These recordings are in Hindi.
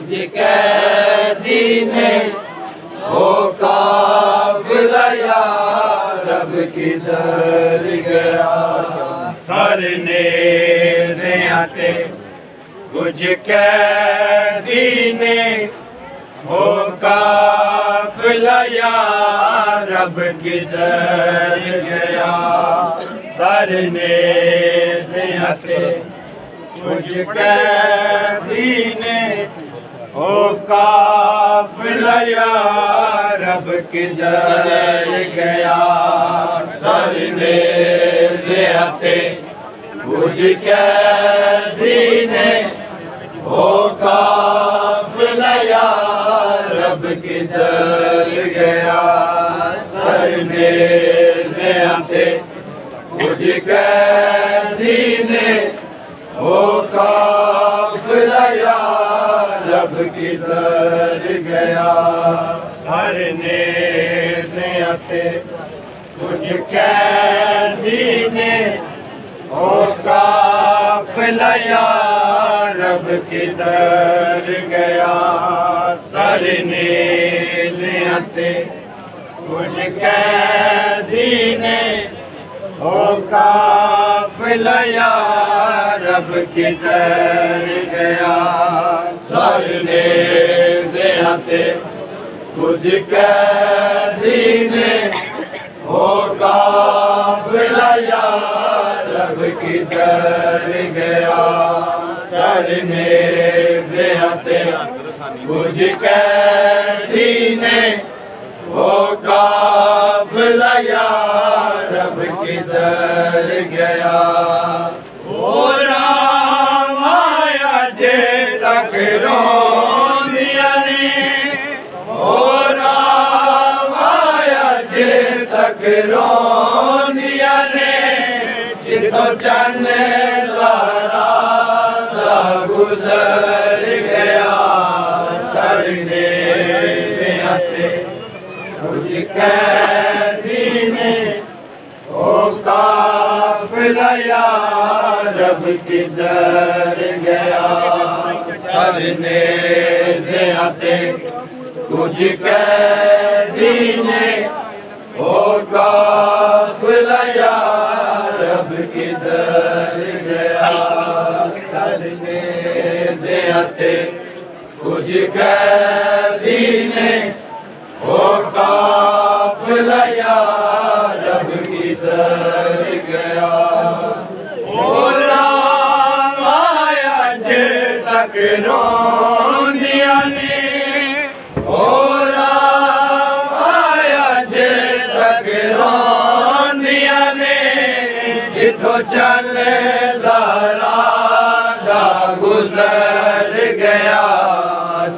कुछ कैदी ने हो काफिला या रब किधर गया। सरने से आते कुछ कैदी ने हो काफिला या रब किधर गया। सरने से आते कुछ कैदी ने हो काफिला या रब किधर गया। सरने से आते कुछ कैदी ने हो काफिला या रब किधर गया। सरने से आते कुछ कैदी ने हो काफिला या रब किधर गया। सरने से आते कुछ कैदी ने हो काफिला या रब किधर गया। सरने से आते कुछ कैदी ने हो काफिला या रब किधर गया। सरने से आते कुछ कैदी ने हो काफिला या रब किधर गया। सरने से आते कुछ कैदी ने हो काफिला या रब किधर गया। ओ राम आया जे तक रोंदिया ने, ओ राम आया जे तक रोंदिया ने। जिथों चन्ने ज़रा दा गुज़र गया। सरने से आते कुछ कैदी ने हो काफिला या रब किधर गया। सरने से आते कुछ कैदी ने हो काफिला या रब किधर गया। सरने से आते कुछ कैदी ने हो काफिला या रब किधर गया। ओ राम आया जे तक रोंदिया ने, ओ राम आया जे तक रोंदिया ने। जिथों चले ज़रा दा गुज़र गया।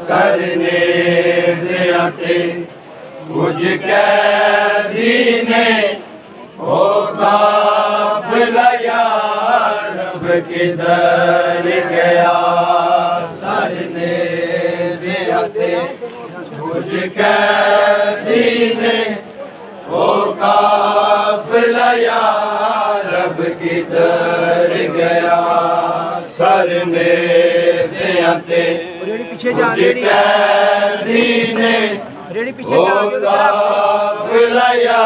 सरने से आते कुछ कैदी ने हो काफिला या रब किधर गया। सरने से आते कुछ कैदी ने हो काफिला या रब किधर गया। सरने से आते कुछ कैदी ने हो काफिला या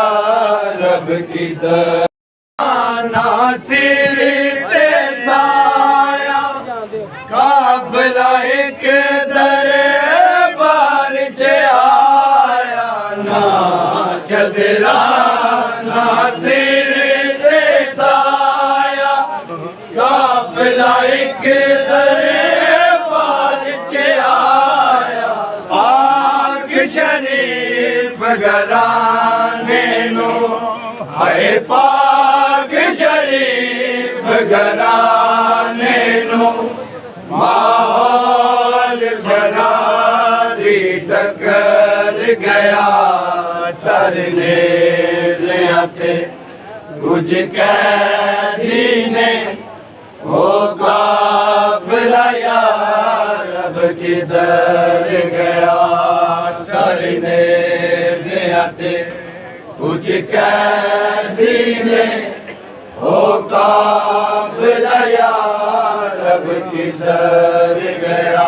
रब किधर। नासिर ते साया काफिला एक दरबार च आया। ना चदरा नासिर ते साया काफिला एक दरबार च आया। पाक शरीफ घराने नो हाय पाक शरीफ घराने नो। माहौल शरारी टकर गया। सरने से आते कुछ कैदी ने हो काफिला या रब किधर गया। सरने से आते कुछ कैदी ने हो काफिला या रब किधर गया।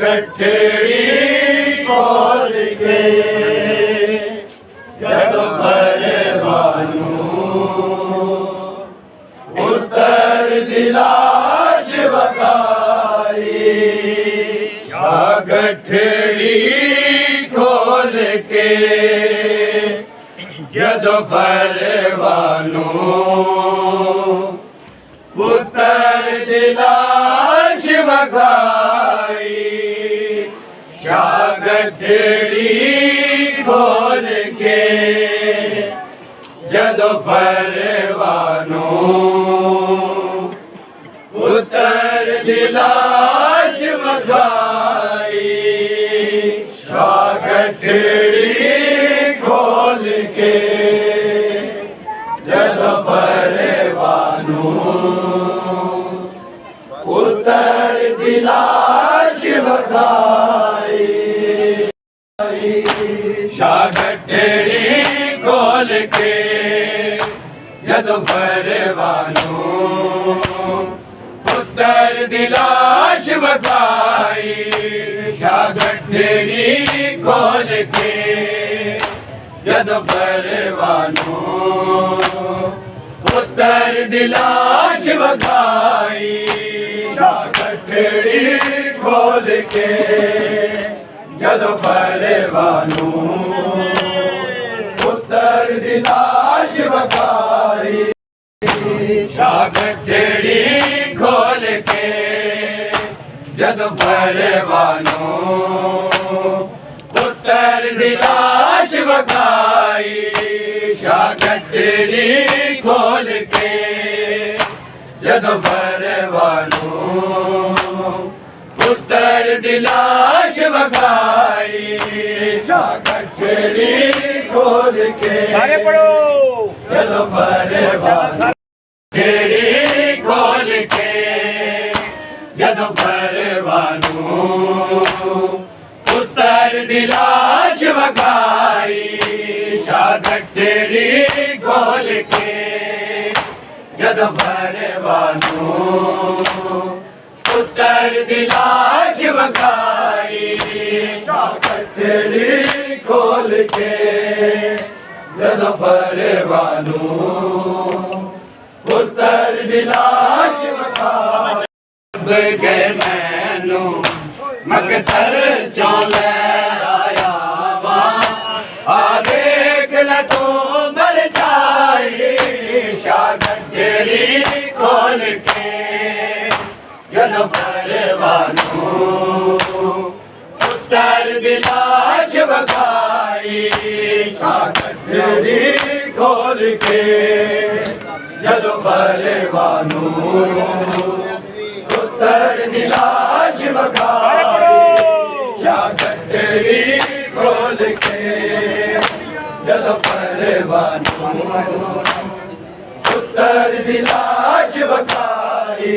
गठड़ी खोल के जद परवानू उतर दिलाश बखाई गठड़ी खोल के जद परवानू उतर दिलाश बखाई गठड़ी खोल के जद परवानू उतर दिलाश बखाई गठड़ी खोल के जद परवानू उतर दिलाश बखाई गठड़ी खोल के जद परवानू उतर दिलाश बखाई गठड़ी खोल के जद परवानू उतर दिलाश बखाई गठड़ी खोल के जद परवानू उतर दिलाश बखाई गठड़ी खोल के जद परवानू उतर दिलाश बखाई गठड़ी खोल के जद परवानू उतर दिलाश बखाई गठड़ी खोल के पढ़ो जद परवानू गठड़ी खोल के जद परवानू उतर दिलाश बखाई गठड़ी खोल के जद परवानू उतर दिलाश बखाई गठड़ी खोल के जद परवानू उतर दिलाश बखाई गए मैनू मकतर चों ले आया मां आ देख ल तू मर जाए गठड़ी खोल के जद परवानू उतर दिलाश बखाई गठड़ी खोल के जद परवानू उतर दिलाश बखाई गठड़ी खोल के जद परवानू उतर दिलाश बखाई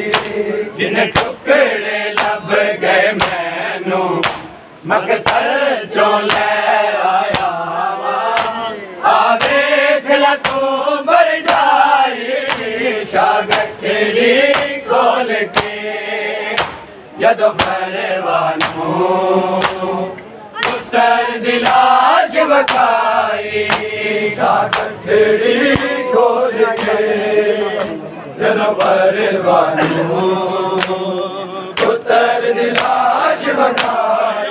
जिन टुकड़े लब गए मैनू मकतर चों ले आया आ देख ल तू मर जाए गठड़ी खोल के जद परवानू उतर दिलाश बखाई गठड़ी खोल के जद परवानू उतर दिलाश बखाई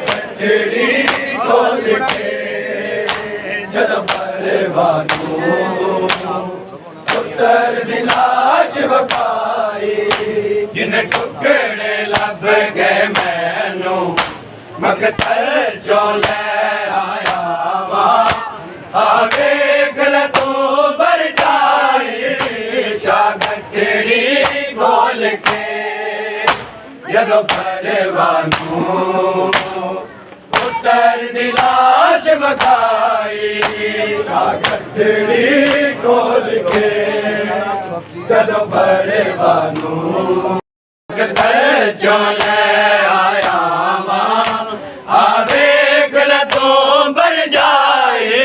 गठड़ी खोल के जद परवानू उतर दिलाश बखाई जिन टुकड़े लब गए मैनू मकतर चों ले आया आ देख ल तू मर जाए गठड़ी खोल के जद परवानू उतर दिलाश बखाई गठड़ी खोल के जद परवानू चों ले आया आ देख ल तू मर जाए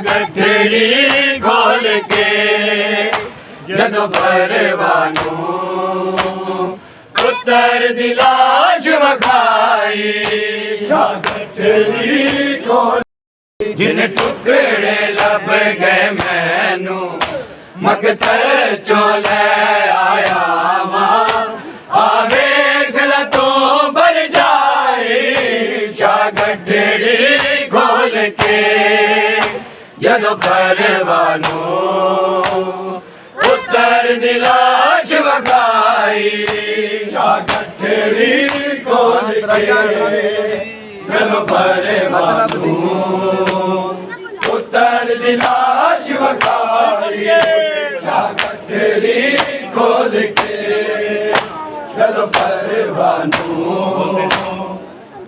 गठड़ी खोल के जद परवानू उतर दिलाश दिलाश वखाई शागठड़ी खोल जिन टुकड़े लब गए मैनू मकतल चो ले आया मां आवेख ला तो बर जाए शागठड़ी खोल के जदों परवानो पुत्र दिलाश वखाई शागठड़ी खोल के जदों परवानो पुत्र दिलाश वखाई शागठड़ी खोल के जदों परवानो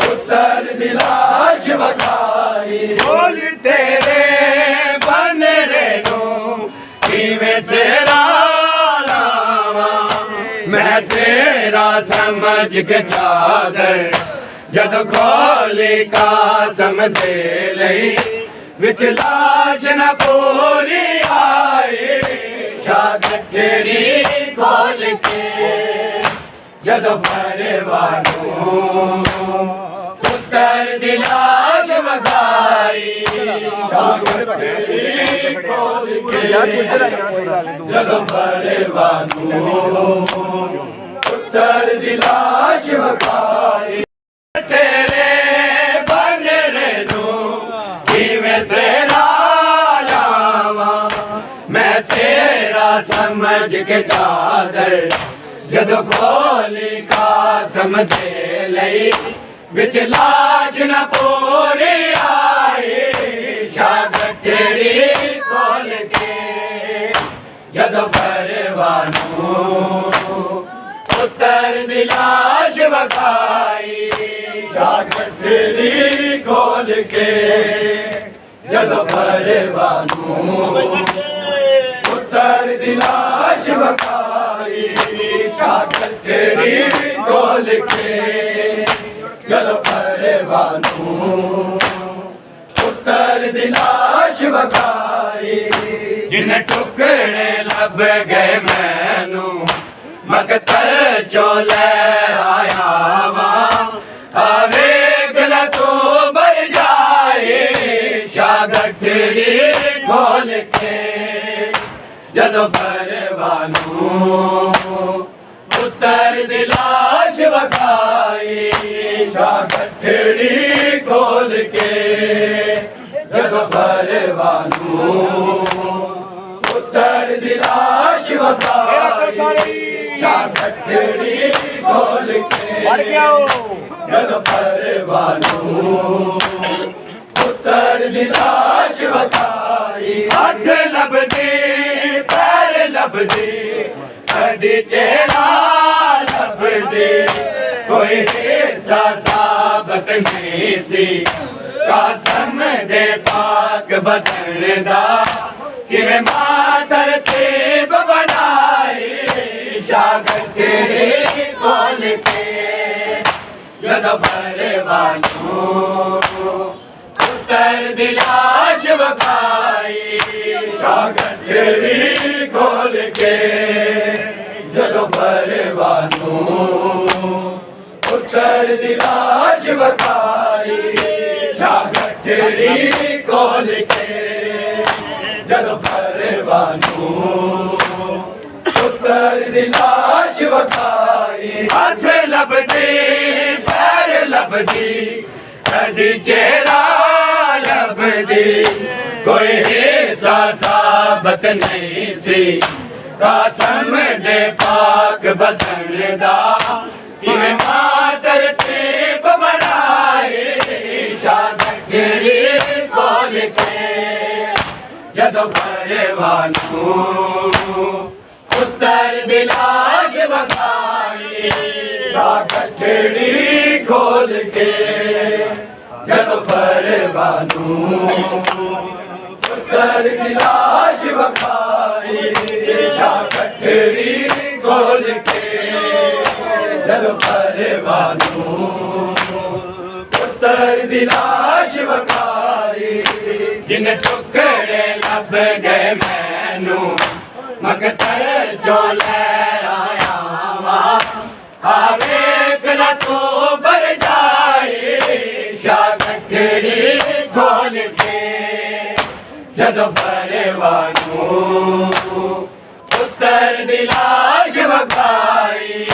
पुत्र दिलाश वखाई बोल तेरे बनरे नो किवें सेरा लावा मैं सेरा समझ के चादर जद खोली कासम दे लई विच लाश न पूरी आए शागठड़ी खोल के जद परवानो पुत्र दिलाश वखाई शागठड़ी खोल के जद परवानो पुत्र दिलाश वखाई तेरे बनरे नो किवें सेरा लावा मैं सेरा समझ के चादर जदों खोली कासम दे लई विच लाश न पूरी आए शागठड़ी खोल के जदों परवानो पुत्र दिलाश वखाई शागठड़ी खोल के जदों परवानो पुत्र दिलाश वखाई शागठड़ी खोल के जदों परवानो पुत्र दिलाश वखाई जिन टुकड़े लब गए मैनू मकतल चो ले आया मां आवेख ला तो बर जाए शागठड़ी खोल के जदों परवानो पुत्र दिलाश वखाई शागठड़ी खोल के जदों परवानो पुत्र दिलाश वखाई शागठड़ी खोल के जदों परवानो पुत्र दिलाश वखाई हाथ लभदे पैर लभदे कदी चेहरा लभदे कोई हिस्सा साबत नहीं सी कासम दे पाक बदन दा किवें मातर तेब बनाए शागठड़ी खोल के जदों परवानो पुत्र दिलाश वखाई शागठड़ी खोल के जदों परवानो पुत्र दिलाश वखाई शागठड़ी खोल के जदों परवानो पुत्र दिलाश वखाई हाथ लभदे पैर लभदी कदी चेहरा लभदी कोई हिस्सा साबत नहीं सी कासम दे पाक बदन दा किवें मातर तेब बनाए शागठड़ी खोल के जदों परवानो पुत्र दिलाश वखाई शागठड़ी खोल के जदों परवानो पुत्र दिलाश वखाई शागठड़ी खोल के जदों परवानो पुत्र दिलाश वखाई जिन टुकड़े लब गए मैनू मकतल चो ले आया मां आवेख ला तो जदों परवानू पुत्र दी लाश वखाई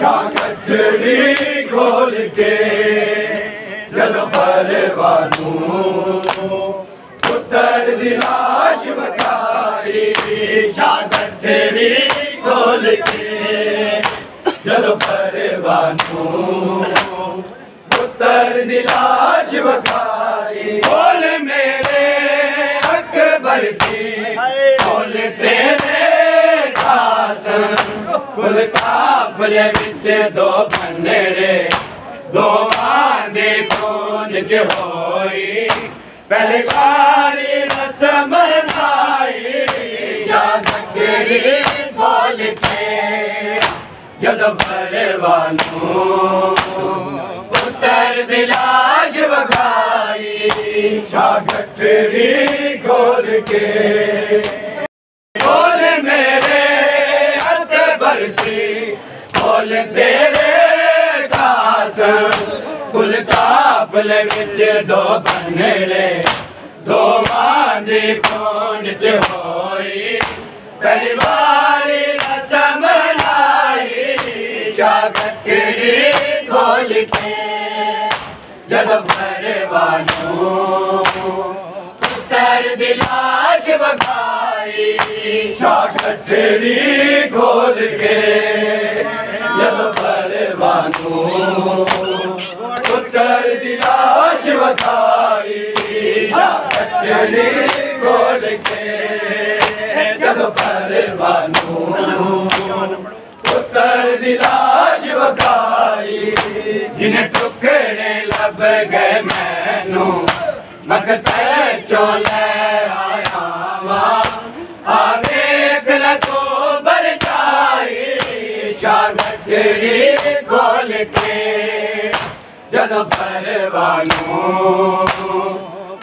शागठड़ी खोल के जदों परवानू पुत्र दी लाश वखाई शागठड़ी खोल के जदों परवानू पुत्र दी लाश वखाई बोल मेरे अकबर सी बोल तेरे खास कुल काफले विच दो भंडेरे दो आंदे खून च होई पहली बारी रस्म लाई शागठड़ी बोल के जदों परवानू पुत्र दी लाश वखाई शागठड़ी खोल के बोल मेरे अकबर सी बोल तेरे खास कुल काफले विच दो भंडेरे दो मांदी खून च होई पहली बारी रस्म लाई शागठड़ी खोल के जदों परवानू पुत्र दी लाश वखाई शागठड़ी खोल के जदों परवानू पुत्र दी लाश वखाई शागठड़ी खोल के जदों परवानू पुत्र दी लाश वखाई जिन्हें टुकड़े लब गए मैनू मकतल चोले आया वां आ वेख ला तो बरचाई शागठड़ी खोल के जदों परवानू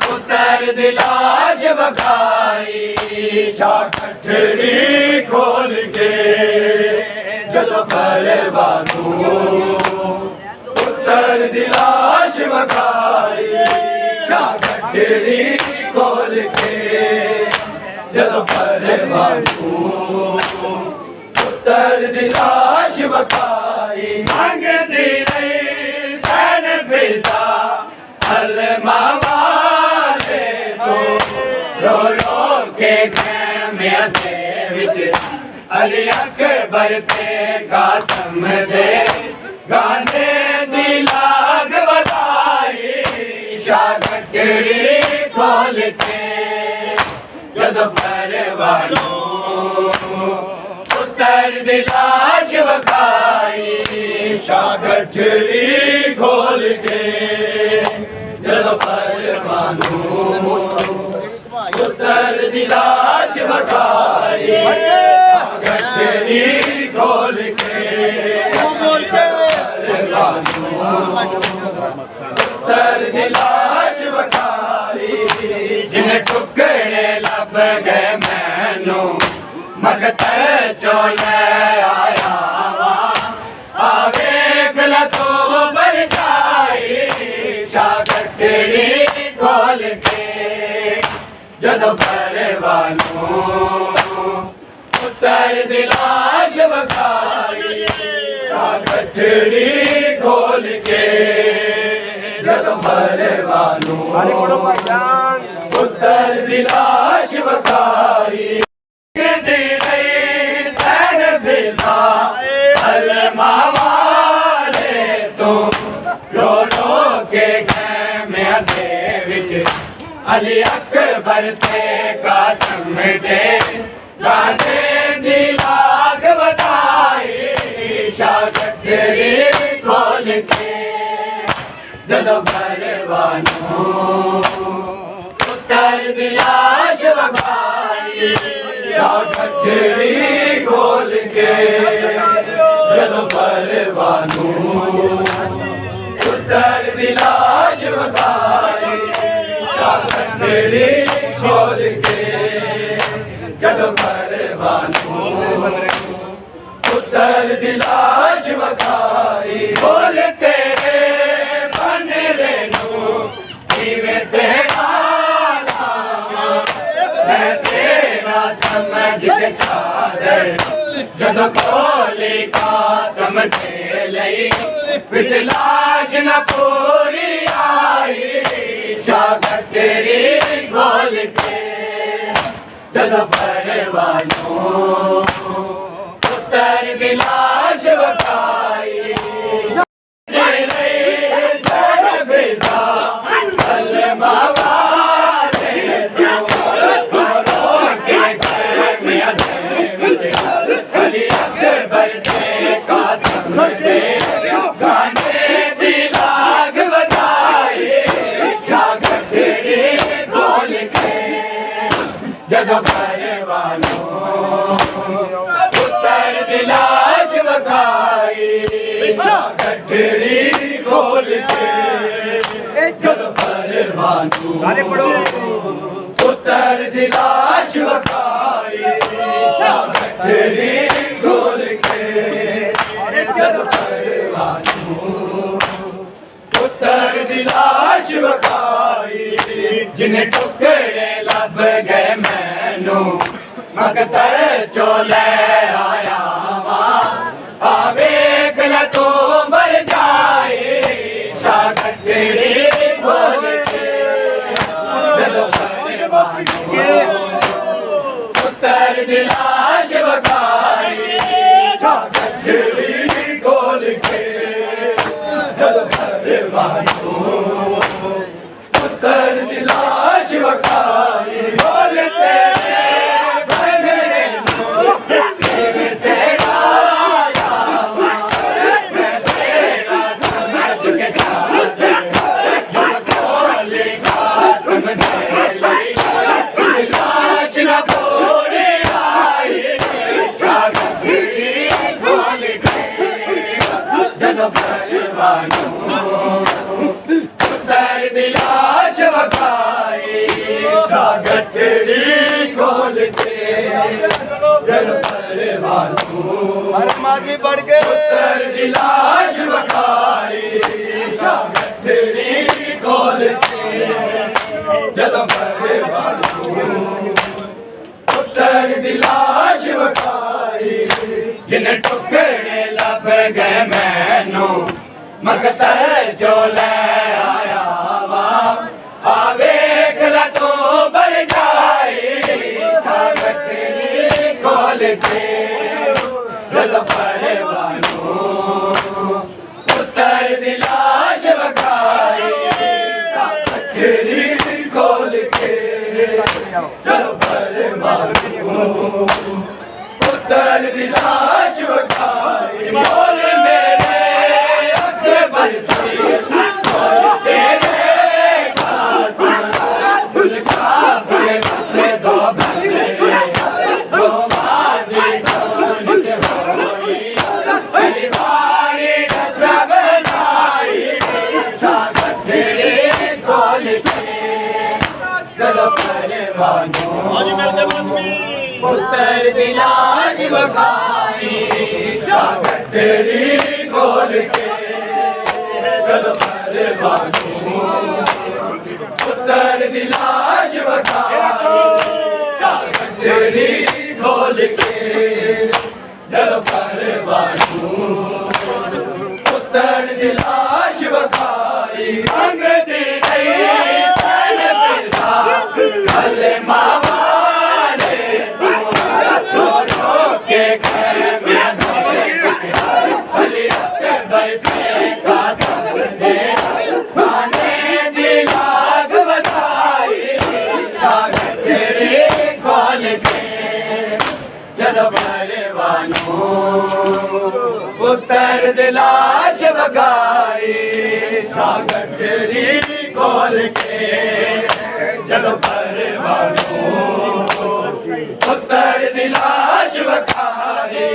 पुत्र दी लाश वखाई शागठड़ी खोल के जदों परवानू पुत्र दी लाश वखाई शागठड़ी खोल के जदों परवानू पुत्र दी लाश वखाई मंगदी रही सैन फिजा अलमा वाले तो रो रो के खैमे दे विच अली अकबर ते कासम दे गाने दी लाग वधाई शागठड़ी खोल के जदों परवानू पुत्र दी लाश वखाई शागठड़ी खोल के जदों परवानू पुत्र दी लाश वखाई शागठड़ी खोल के पुत्र दी लाश वखाई जिन्हें टुकड़े लब गए मैनू मकतल चोले आया वां आ वेख ला तो बरचाई शागठड़ी खोल के जदों परवानू पुत्र दी लाश वखाई शागठड़ी खोल के जदों परवानू पुत्र दी लाश वखाई दी रही सैन फिजा अलमा वाले तो रो रो के खैमे दे विच अली अकबर ते कासम दे गाने दी लाग वधाई शागठड़ी खोल के जदों परवानू पुत्र दी लाश वखाई शागठड़ी खोल के जदों परवानू पुत्र दी लाश वखाई शागठड़ी खोल के जदों परवानू पुत्र दी लाश वखाई बोल तेरे बनरे नू जीवे से गोली का समझे लई विच लाश न पूरी आई शागटड़ी गोल के जद परवानों पुत्र की लाश वकाई जग परवानों पुत्र की लाश वकाई गठड़ी खोल के जग परवानों पुत्र की लाश वकाई गठड़ी खोल के जग परवानों पुत्र की लाश वकाई जिन्हें टुकड़े लब गए मैनू मकतर चोले आया आवेक न तू मर जाए शागटड़ी खोल के जद परवानों पुत्र की लाश वकाई शागटड़ी खोल के जद परवानों पुत्र की लाश वकाई बोलते पुत्र की लाश वकाई शागटड़ी खोल के जग परवानों बढ़ गए पुत्र की लाश वकाई शागटड़ी खोल के जग परवानों पुत्र की लाश वकाई जिन टुकड़े लब गए मैनू मकतर चोले आया आवेक ल तू बढ़ जाए शागटड़ी खोल के जग परवानों पुत्र की लाश वकाई शागटड़ी खोल के जग परवानों पुत्र की लाश वकाई बोल मेरे अकबर से तेरे का दो बंदे दो मादी कौन से होई परिवारी सब नाई शागटड़ी खोल के जग परवानों पुत्र की लाश वकाई शागटड़ी खोल के जग परवानों पुत्र की लाश वकाई शागटड़ी खोल के जग परवानों पुत्र की लाश वकाई अंग दी नहीं सन पिता भले मामा पुत्र की लाश वकाई शागटड़ी खोल के जग परवानों पुत्र की लाश वकाई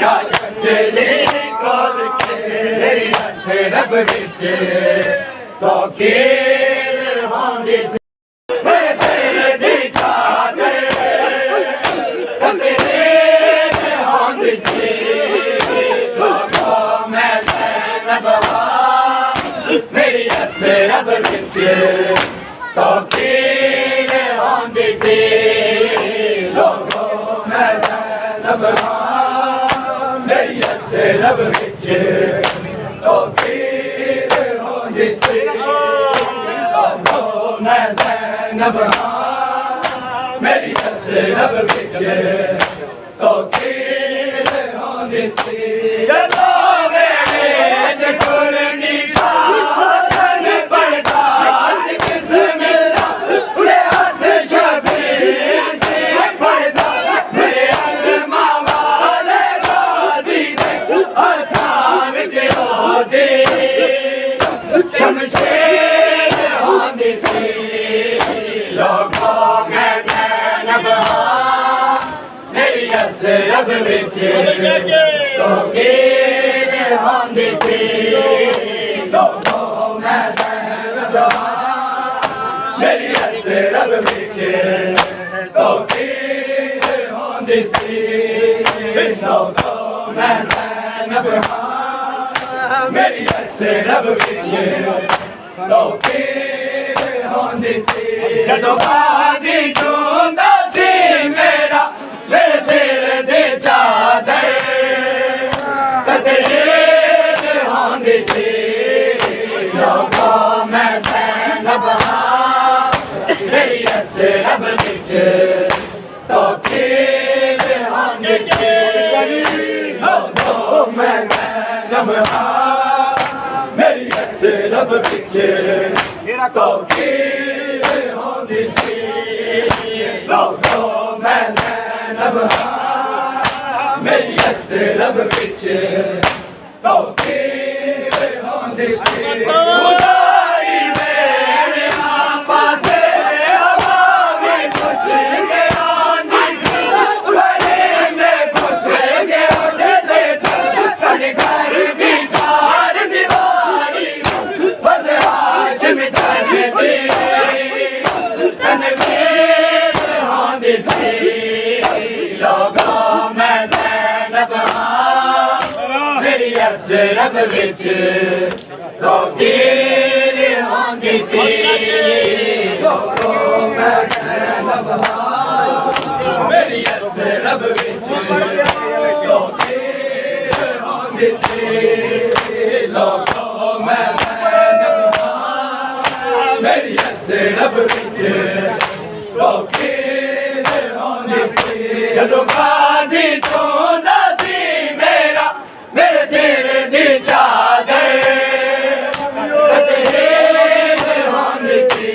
शागटड़ी खोल के रब विच तो कीर होंदी मेरी रब विच तो कीर होंदी सी लोगों मैं रब मेरी रब विच तौकीर होंदी सी मैं ज़ैनब हां मेरी असरब विच तौकीर होंदी सी जदों मेरे जकुरनी खासन पड़दा बिस्मिल्लाह ते हथ शबीर से पड़दा मेरे अल्मा वाले गाजी दे हथां विच होंदी शमशेर होंदी सी लोगों मैं ज़ैनब हां मेरी असरब विच तौकीर होंदी सी लोगों मैं ज़ैनब हां मेरी असरब विच तौकीर होंदी सी लोगों मैं ज़ैनब हां मेरी असरब विच तौकीर होंदी सी जदों गाजी चूंदा सी मेरा मेरे सिर दी चादर तकरीर होंदी सी लोगों मैं ज़ैनब हां मेरी असरब विच तौकीर होंदी सी लोगों मैं ज़ैनब हां मेरी असरब विच तौकीर होंदी सी लोगों मैं ज़ैनब हां मेरी असरब विच तौकीर होंदी सी खुदाई मेरे पासे हवा भी कुछ के आंदी सी परिंदे कुछ के उड़ते थे कभी घर की चार दीवारी बस हाशिम चलती तनवीर होंदी सी लोगों मैं ज़ैनब हां मेरी असरब विच तौकीर होंदी सी लोगों मैं ज़ैनब हां मेरी असरब विच तौकीर होंदी सी लोगों मैं ज़ैनब हां मेरी असरब विच तौकीर होंदी सी जदों गाजी चूंदा सी मेरा मेरे सिर दी चादर तकरीर होंदी सी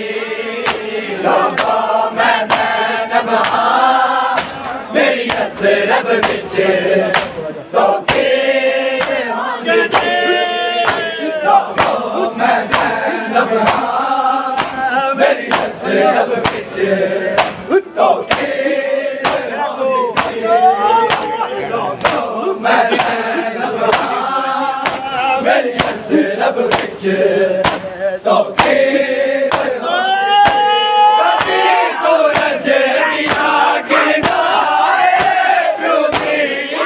लोगों मैं ज़ैनब हां मेरी असरब विच तौकीर होंदी सी लोगों मैं ज़ैनब हां मेरी असरब विच तौकीर होंदी सी लोगों मैं ज़ैनब हां मेरी असरब विच तौकीर होंदी सूरज दिया किरदारे चुभी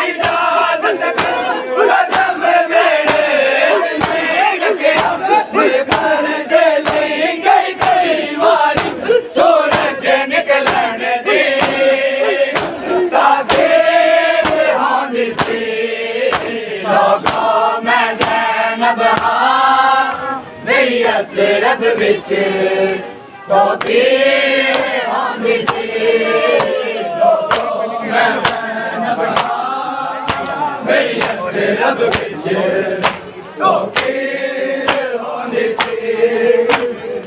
इजाज़त कदम मेरे में गया मेरे घर के लिए गई कई बारी सूरज निकलन दी ताबीर होंदी सी लोगों मैं ज़ैनब हां मेरी असरब विच तौकीर होंदी सी लोगों मैं ज़ैनब हां मेरी असरब विच तौकीर होंदी सी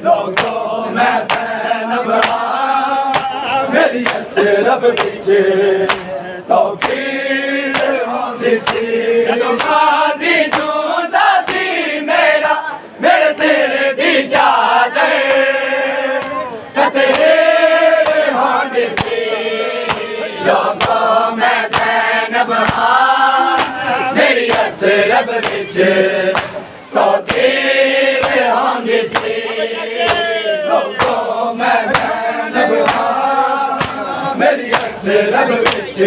लोगों मैं ज़ैनब हां मेरी असरब विच तौकीर होंदी सी जदों गाजी चूंदा सी मेरा मेरे सिर दी चादर तकरीर होंदी सी लोगों मैं ज़ैनब हां मेरी असरब विच तौकीर होंदी सी लोगों मैं ज़ैनब हां मेरी असरब विच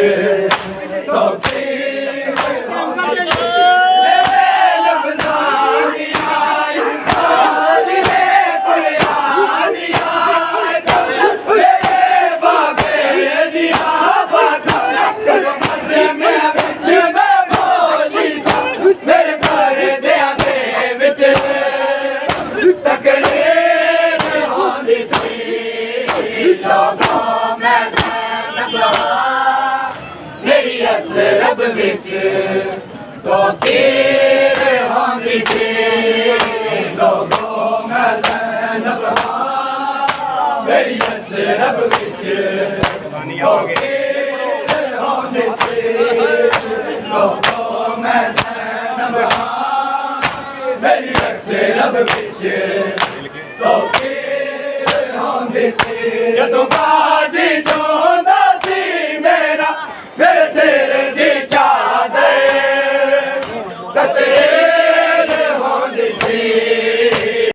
तौकीर होंदी सी तकरीर होंदी सी लोगों में ज़ैनब मेरी असरब विच तो तीर होंदी सी लोगों में ज़ैनब मेरी असरब विच तो तीर होंदी सी लोगों में ज़ैनब मेरी असरब विच तो तीर होंदी सी जदों बाजी चोंदा सी मेरा मेरे सिर दी चादर तकरीर होंदी सी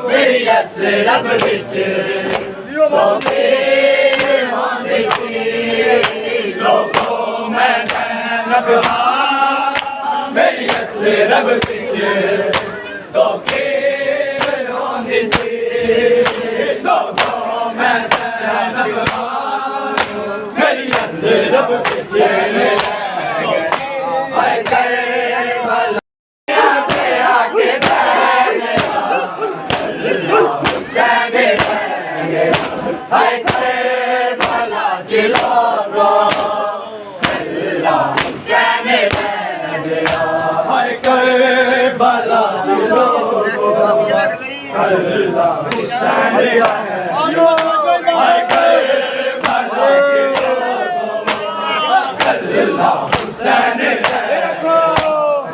मेरी असरब विच तो तीर होंदी सी लोगों में ज़ैनब मेरी असरब विच तो तीर होंदी सी लोगों में ज़ैनब मेरी असरब विच हाय करबला हाय करबला जिलोगो अल्लाह हुसैन रह गया हाय करबला जिलोगो अल्लाह हुसैन रह गया हाय करबला जिलोगो अल्लाह हुसैन रह गया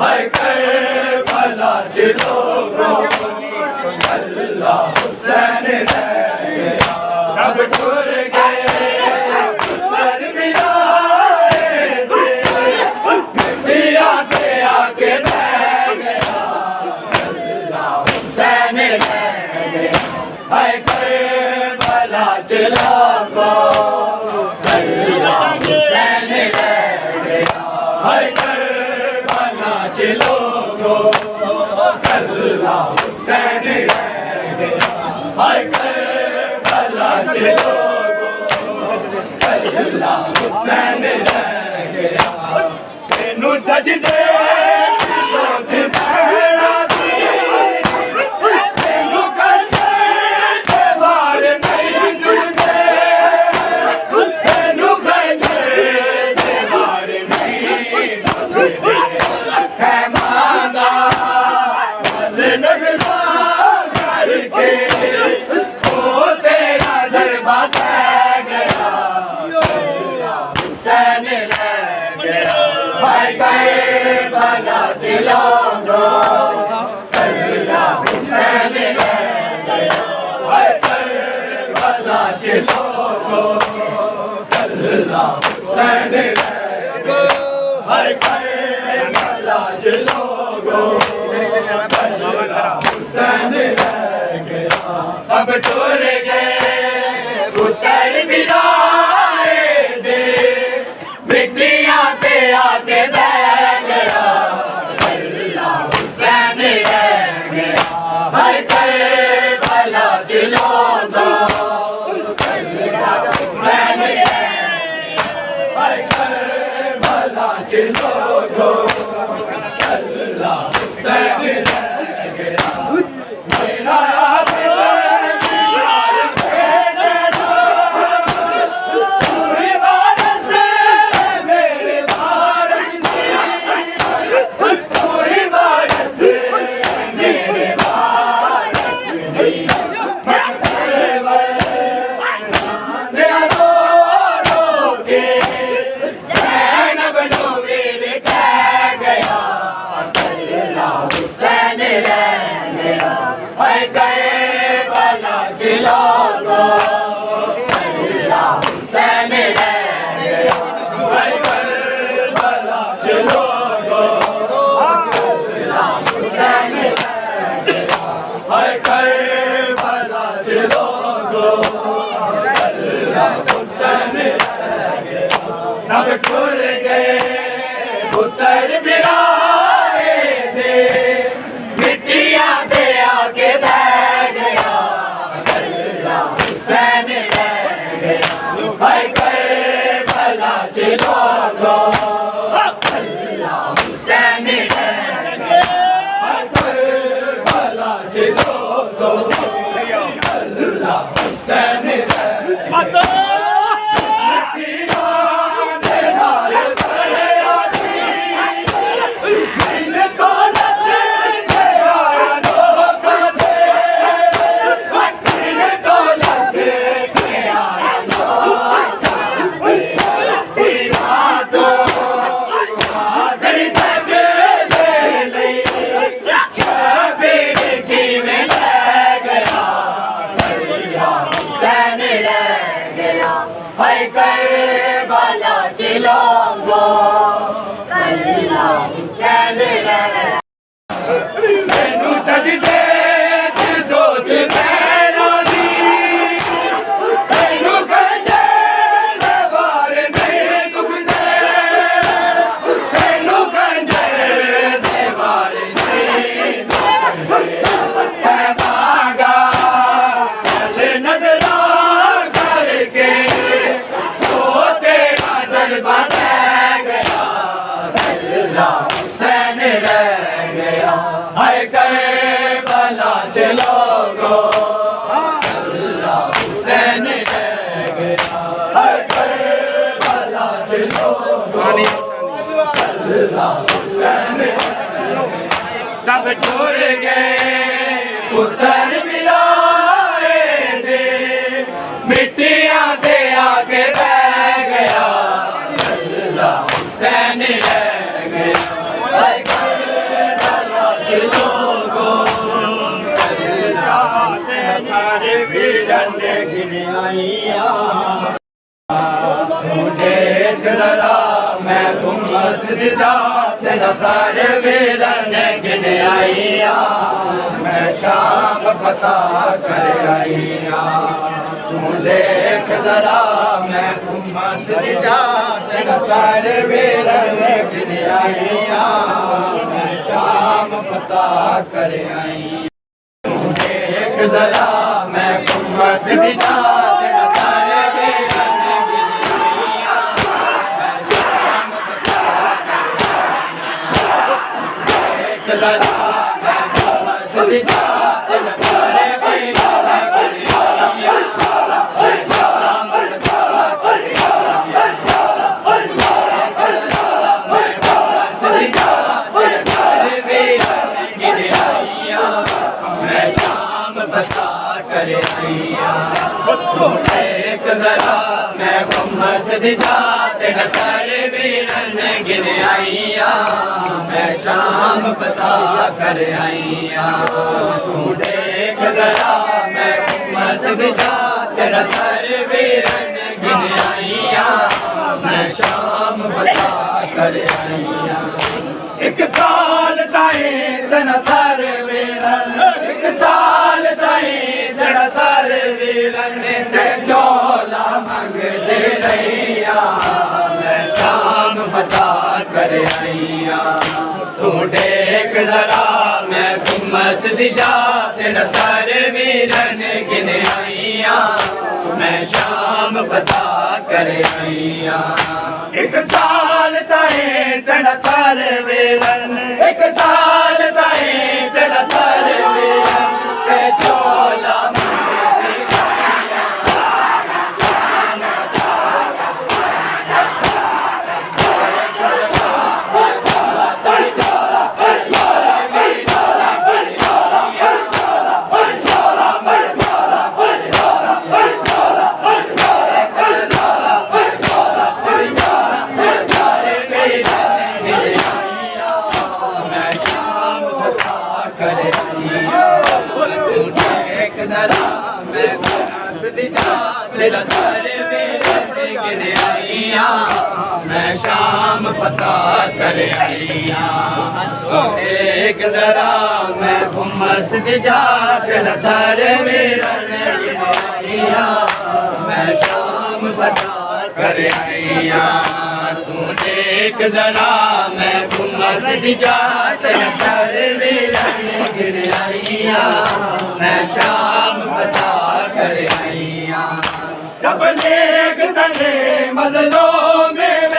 हाय करबला जिलोगो अल्लाह हुसैन रह गया सब टूट गए पर मिलाए मिट्टिया के आके बह गया अल्लाह हुसैन रह गया हाय करबला जिलोगो अल्लाह हुसैन रह गया हाय करबला जिलोगो अल्लाह हुसैन रह गया हाय करबला जिलोगो अल्लाह हुसैन रह गया तेनू सजदे लोट पैना तेनू करदे वार नहीं दुदे तेनू करदे वार नहीं दुदे है मांगा मल नजरा करके ओ तेरा जरबा सह गया हुसैन रह गया हाय करबला जिलोगो अल्लाह हुसैन रह गया हाय करबला जिलोगो अल्लाह हुसैन रह गया हाय करबला जिलोगो अल्लाह हुसैन रह गया सब टूट गए पुत्र बिराए दे मिट्टियां ते आके बह गया अल्लाह हुसैन रह गया हाय करबला जिलोगो अल्लाह हुसैन रह गया हाय करबला जिलोगो अल्लाह हुसैन रह गया मेरा ज़ैनब नो मेरे सब टूर गए पुत्र बिराए थे मिट्टियां दे आके बह गया कल्ला हुसैन रह गया भाई करबला के लोगों कल्ला हुसैन रह गया करबला के लोगों कल्ला हुसैन रह गया भाई करबला के लोगों कल्ला हुसैन रह मैनू सजदे च सोच तेरा दी मैनू कहजे दरबार में दुखदे मैनू कहजे दरबार में दुखदे मांगा चल नजरा करके हुसैन रह गया हाय करबला के लोगों कल्ला हुसैन रह गया हाय करबला के लोगों कल्ला हुसैन सब टूर गए पुत्र बिराए थे मिट्टियां दे आके रह गया कल्ला हुसैन रह गया हाय करबला के लोगों सारे वीरन गिन आइया देख जरा मैं तुम मस्जिदा तेरा सारे वीरन गिन आइया मैं शाम फतह कर आइया तू देख जरा मैं तुम मस्जिदा तेरा सारे वीरन गिन आइया मैं शाम फतह कर आई देख जरा मैं तुम मस्जिदा तेरा सारे वीरन गिन आइया मैं शाम देख जरा मैं तुम मस्जिदा तेरा सारे वीरन गिन आइया मैं शाम फतह कर आइया देख जरा मैं मस्जिदा तेरा सारे वीरन गिन आइया मैं शाम फतह कर आइया तू देख जरा मैं मस्जिदा तेरा सारे वीरन गिन आइया मैं शाम फतह कर आइया एक साल ताई तेरा सारे वीरन एक साल ताई तेरा सारे वीरन ते चोला मंगते रहिया मैं शाम फतह कर आइया तू देख जरा मैं तुम मस्जिदा तेरा सारे वीरन गिन आइया मैं शाम फतह कर आइया एक साल ताई तेरा सारे वीरन एक साल ताई तेरा सारे वीरन ते चोला मंगते तेरा सारे वीरन गिन आइया मैं शाम फतह कर आइया देख जरा मैं मस्जिदा तेरा सारे वीरन गिन आइया मैं शाम फतह कर आईया तू देख जरा मैं मस्जिद जा तेरा सर मेरा गिर आईया मैं शाम पता कर आईया जब लेक तने मजलों में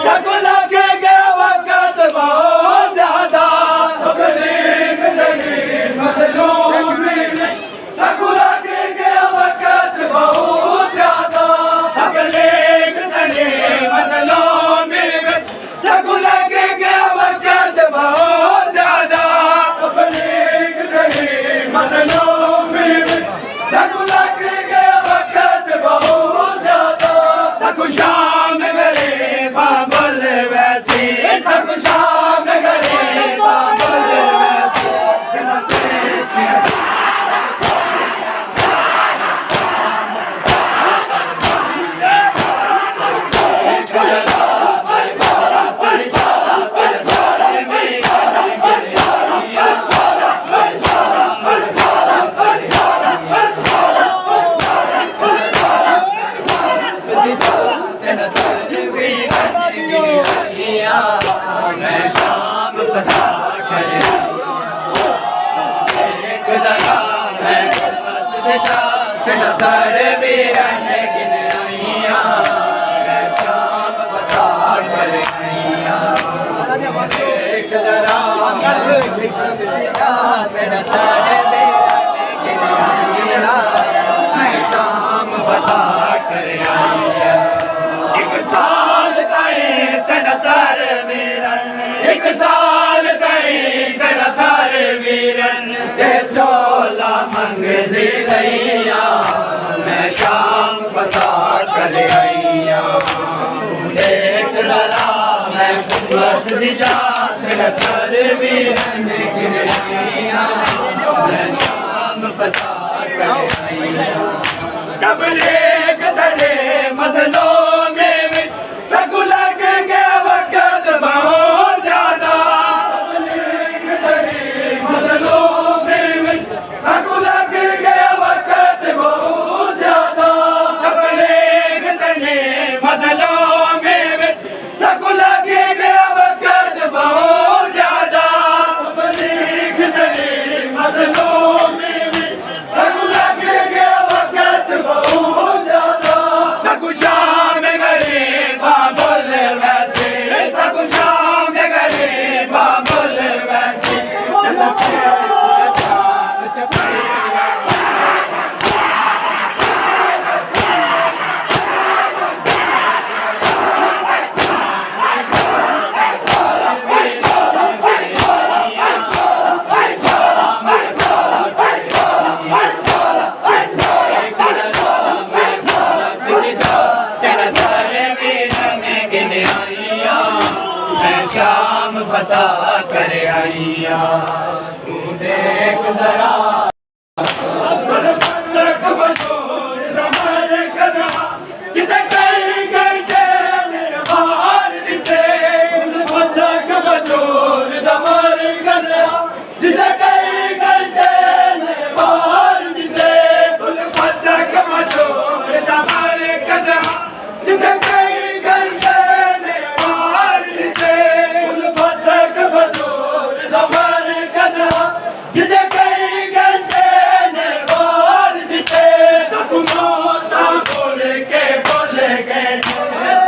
जग लगे गया वक्त बहुत ज्यादा जब लेक तने मजलों में जग लगे गया वक्त बहुत ज्यादा जब लेक तने मजलों में जग लगे गया वक्त बहुत ज्यादा जब लेक तने मजलों में जग लगे गया वक्त बहुत ज्यादा सगु शाम मेरे बाबुल वैसी सगु शाम मेरे बाबुल वैसी मैं शाम पता कर एक जरा मैं तेरा सर भी रहने गिन आईया मैं शाम पता कर आईया एक जरा तेरा सर भी रहने गिन आईया मैं शाम पता कर आईया एक साल ताई तेरा सर एक साल गई तेरा सर वीरन ते चोला मंग दे रैया मैं शाम पता कर आईया देख जरा मैं मस्जिद जा तेरा सर वीरन गिर आईया मैं शाम पता कर आईया कब लेक तड़े मजलों में सग लगे गया वक्त बहुत ज्यादा मजलों में सग लगे गया वक्त बहुत ज्यादा जब लेक तने मजलों में सग लगे गया वक्त बहुत ज्यादा जब लेक तने मजलों में सग लगे गया वक्त बहुत ज्यादा सगु शाम मेरे बाबुल वैसे सगु शाम मेरे बाबुल वैसे शाम पता कर आईया तू देख जरा जिसे कई घंटे बाहर दिते कमजोर दमर गया जिसे कई घंटे बाहर दिते कमजोर दमर गया जिसे कई घंटे जिसे कई घंटे ने बार दिते सगु मोता बोल के बोले गए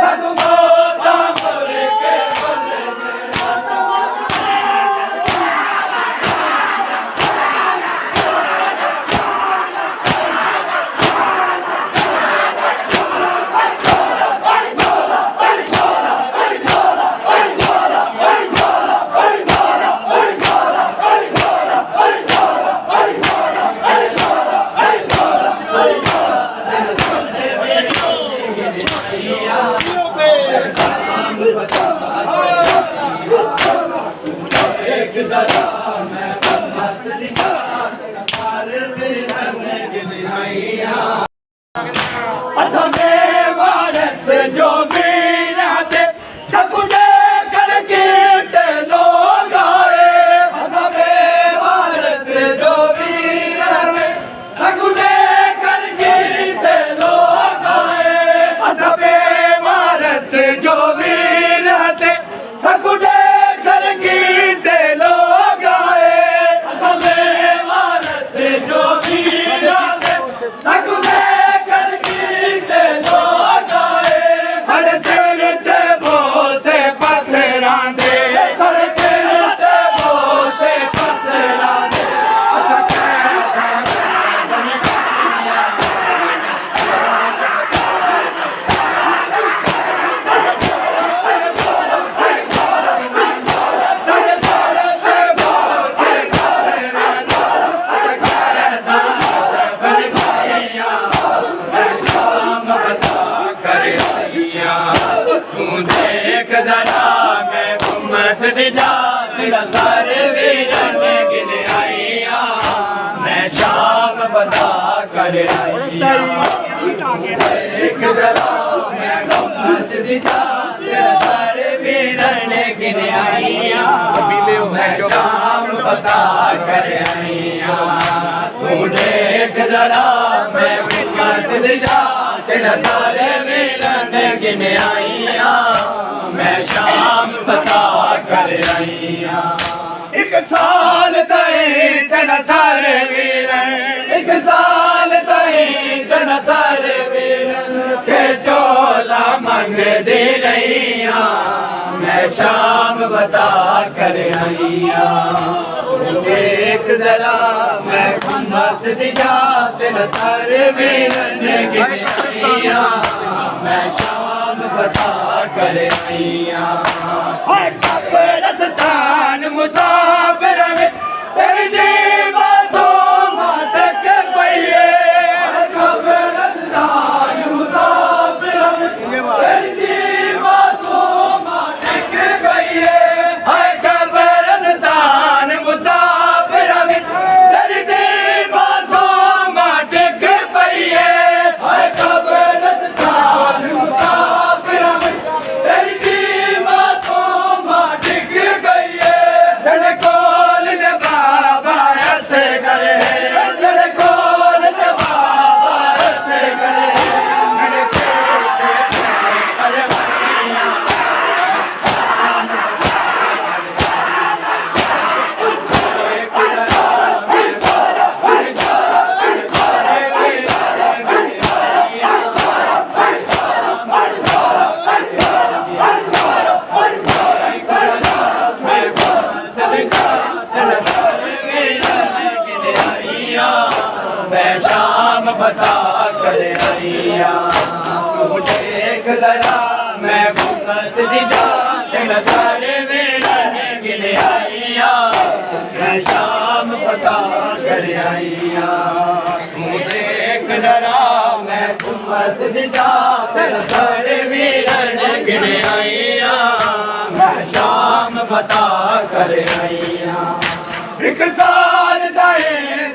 सगु मोता बोल के बोले एक जरा मैं मस्जिद जा तेरा सर गिर आईया असमे वारस जो भी रहते सकुने करके ते लोग आए असमे वारस जो भी रहते सकुने करके ते लोग आए असमे कर आईया तू देख जरा मैं मस्जिद जा तेरा सारे वीरन गिन आईया मैं शाम फता कर आईया देख जरा मैं मस्जिद जा तेरा सारे वीरन गिन आईया मैं शाम फता कर आईया तू देख जरा मैं मस्जिद जा तेरा सारे वीरन गिन आईया मैं शाम फता कर आईया एक साल तई तेरा सारे वीरन एक साल तई तेरा सारे वीरन के चोला मंग दे रहिया मैं शाम फता कर आईया देख जरा मैं मस्जिद जा तेरा सारे वीरन गिन आईया मैं शाम फता कर आईया कब्रिस्तान मुसाफिर में तेरी जीवातों मातक पइए कब्रिस्तान मुसाफिर में तेरी जीवातों मातक पइए कब्रिस्तान मुसाफिर में तेरी जीवातों मातक पइए कब्रिस्तान मुसाफिर में तेरी जीवातों मातक गइए तेरे कोल ने बाबा ऐसे करे तेरे कोल ने बाबा ऐसे करे मेरे पेटे अरे भैया मैं शाम फता कर आईया तू देख जरा मैं मस्जिद जा तेरा सारे वीरन गिन आईया मैं शाम फता कर आईया तू देख जरा मैं मस्जिद जा तेरा सारे वीरन गिन आईया मैं शाम फता कर आईया एक साल ताई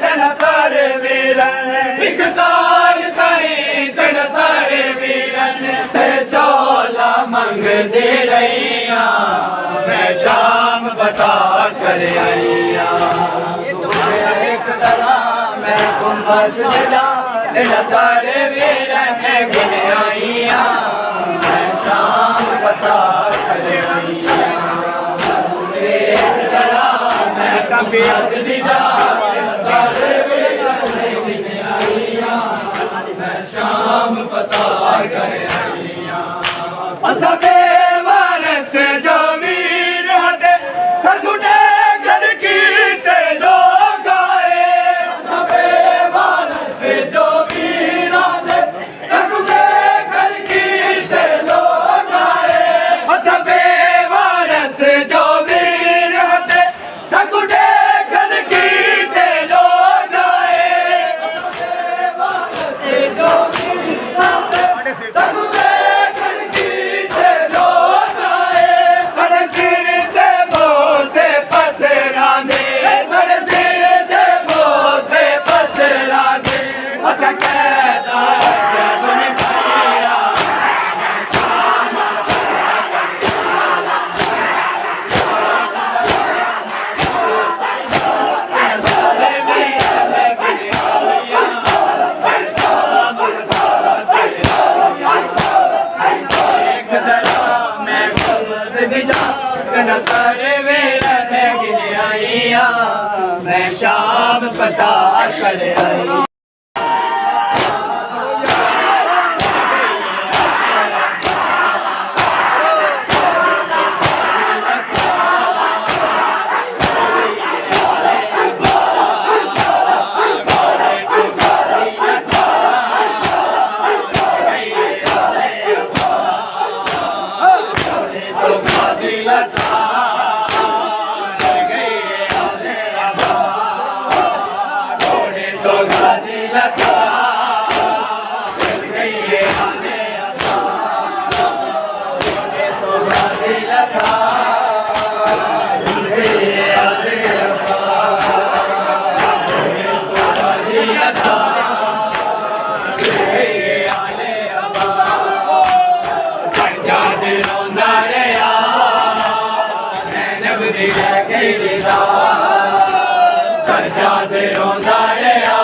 तेरा सारे वीरन एक साल ताई तेरा सारे वीरन ते चोला मंग दे रहिया मैं शाम फता कर आईया एक जरा मैं मस्जिद जा तेरा सारे वीरन गिन आईया मैं शाम फता कर आईया एक जरा मैं मस्जिद जा तेरा सारे वीरन गिन आईया मैं शाम फता कर आईया असबे वारस जो वीर हटे सरगुटे गढ़ की ते लोग आए असबे वारस जो वीर हटे सरगुटे गढ़ की ते लोग आए असबे वारस जो वीर हटे सरगुटे गढ़ की ते लोग आए असबे वारस जो वीर हटे सरगुटे सारे वीरन गिन आईया मैं शाम फता कर आई तो गई रिदा सज्जाद रोंदा रहा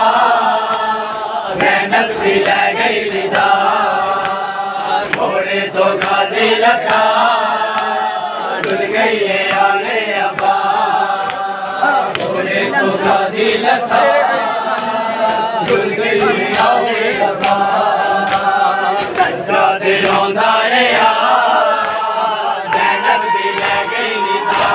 ज़ैनब भी ले गई रिदा घोड़े तो गाजी लगा डुल गई है आले अबा घोड़े तो गाजी लगा डुल गई है आले अबा सज्जाद रोंदा रहा ज़ैनब भी ले गई रिदा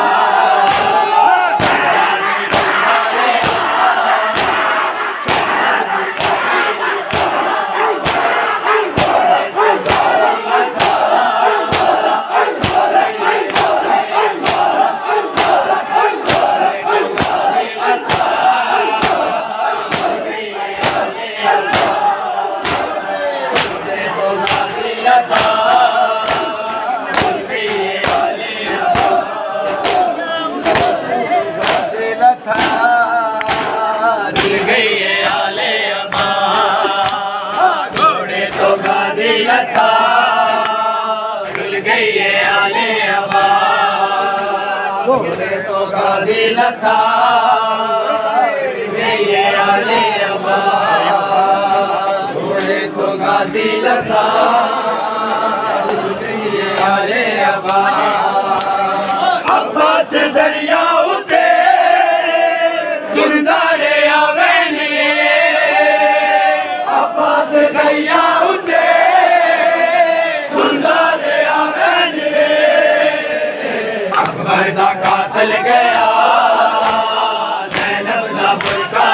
घोड़े तो गाजी लखा ये आले अबा घोड़े तो गाजी लखा ये आले अबा अब्बास दरिया उते सुनदा रे आवे ने अब्बास दरिया उते सुनदा रे आवे ने अकबर दा कातल गया ज़ैनब दा बुरका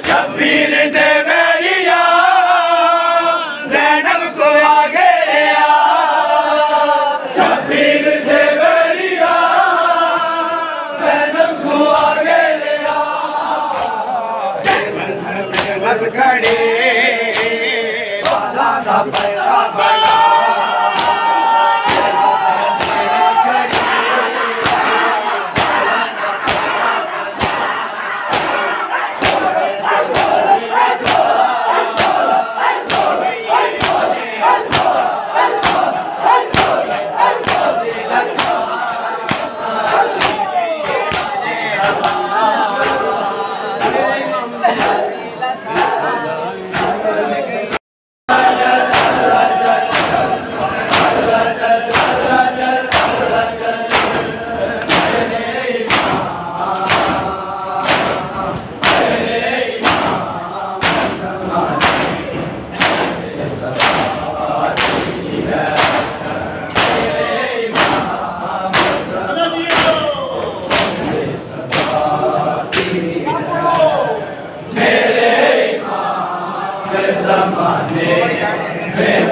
शब्बीर दे वेलिया ज़ैनब को आगे लिया शब्बीर दे वेलिया ज़ैनब को आगे लिया ज़ैनब खड़े बाला दा पैरा बड़ा ज़माने में